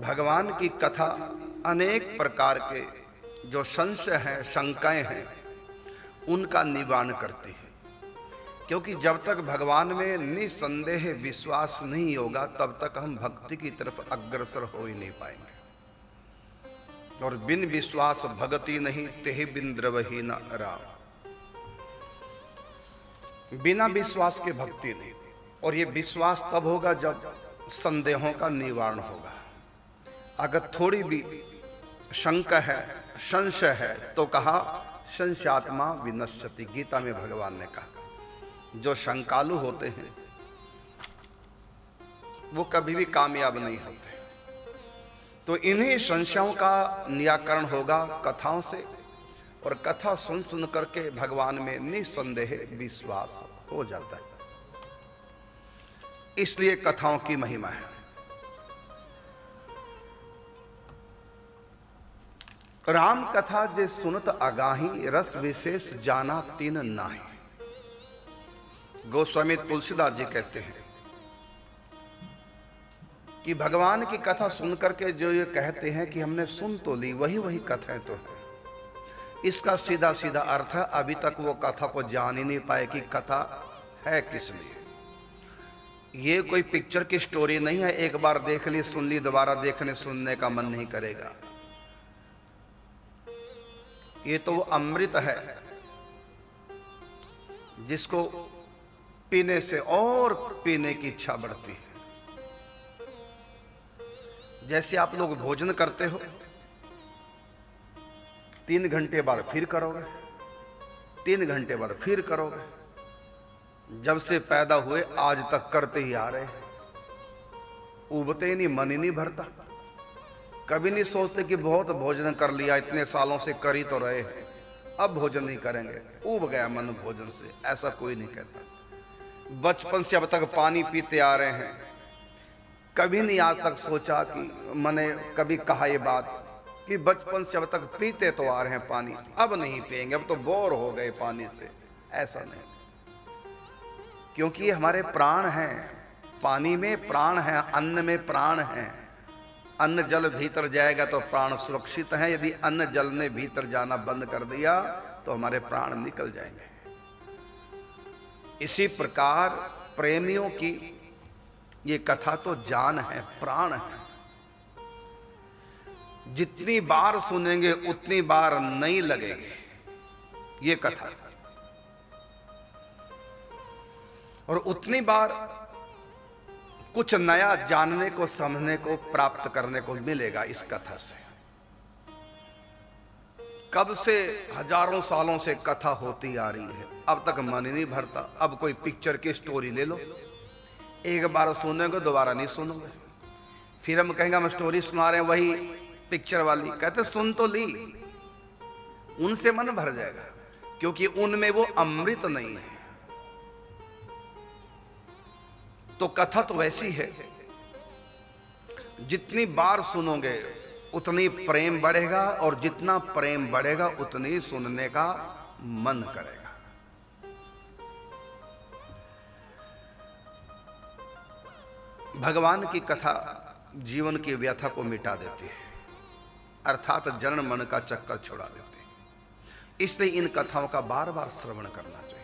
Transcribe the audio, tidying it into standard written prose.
भगवान की कथा अनेक प्रकार के जो संशय हैं, शंकाएं हैं, उनका निवारण करती है। क्योंकि जब तक भगवान में निसंदेह विश्वास नहीं होगा तब तक हम भक्ति की तरफ अग्रसर हो ही नहीं पाएंगे। और बिन विश्वास भगति नहीं, तेहि बिन द्रवही न राम। बिना विश्वास के भक्ति नहीं। और ये विश्वास तब होगा जब संदेहों का निवारण होगा। अगर थोड़ी भी शंका है, संशय है, तो कहा संशयात्मा विनश्यति। गीता में भगवान ने कहा जो शंकालु होते हैं वो कभी भी कामयाब नहीं होते। तो इन्हीं संशयों का निराकरण होगा कथाओं से, और कथा सुन सुन करके भगवान में निसंदेह विश्वास हो जाता है। इसलिए कथाओं की महिमा है। राम कथा जे सुनत अगाही, रस विशेष जाना तीन नाही। गोस्वामी तुलसीदास जी कहते हैं कि भगवान की कथा सुन करके जो ये कहते हैं कि हमने सुन तो ली, वही वही कथाएं तो है। इसका सीधा सीधा अर्थ है अभी तक वो कथा को जान ही नहीं पाए कि कथा है किस लिए। ये कोई पिक्चर की स्टोरी नहीं है, एक बार देख ली, सुन ली, दोबारा देखने सुनने का मन नहीं करेगा। ये तो वो अमृत है जिसको पीने से और पीने की इच्छा बढ़ती है। जैसे आप लोग भोजन करते हो, 3 घंटे बाद फिर करोगे, 3 घंटे बाद फिर करोगे। जब से पैदा हुए आज तक करते ही आ रहे हैं। उबते ही नहीं, मन ही नहीं भरता। कभी नहीं सोचते कि बहुत भोजन कर लिया, इतने सालों से कर ही तो रहे हैं, अब भोजन नहीं करेंगे, उब गया मन भोजन से। ऐसा कोई नहीं कहता। बचपन से अब तक पानी पीते आ रहे हैं, कभी नहीं आज तक सोचा कि मैंने कभी कहा ये बात कि बचपन से अब तक पीते तो आ रहे हैं पानी, अब नहीं पिएंगे, अब तो बोर हो गए पानी से। ऐसा नहीं, क्योंकि ये हमारे प्राण हैं। पानी में प्राण है, अन्न में प्राण है। अन्न जल भीतर जाएगा तो प्राण सुरक्षित हैं। यदि अन्न जल ने भीतर जाना बंद कर दिया तो हमारे प्राण निकल जाएंगे। इसी प्रकार प्रेमियों की ये कथा तो जान है, प्राण है। जितनी बार सुनेंगे उतनी बार नहीं लगेगी ये कथा, और उतनी बार कुछ नया जानने को, समझने को, प्राप्त करने को मिलेगा इस कथा से। कब से हजारों सालों से कथा होती आ रही है, अब तक मन ही नहीं भरता। अब कोई पिक्चर की स्टोरी ले लो, एक बार सुनोगे दोबारा नहीं सुनोगे। फिर हम कहेंगे हम स्टोरी सुना रहे हैं वही पिक्चर वाली, कहते सुन तो ली, उनसे मन भर जाएगा, क्योंकि उनमें वो अमृत नहीं है। तो कथा तो वैसी है, जितनी बार सुनोगे उतनी प्रेम बढ़ेगा, और जितना प्रेम बढ़ेगा उतनी सुनने का मन करेगा। भगवान की कथा जीवन की व्यथा को मिटा देती है, अर्थात जन्म मन का चक्कर छुड़ा देती है। इसलिए इन कथाओं का बार बार श्रवण करना चाहिए।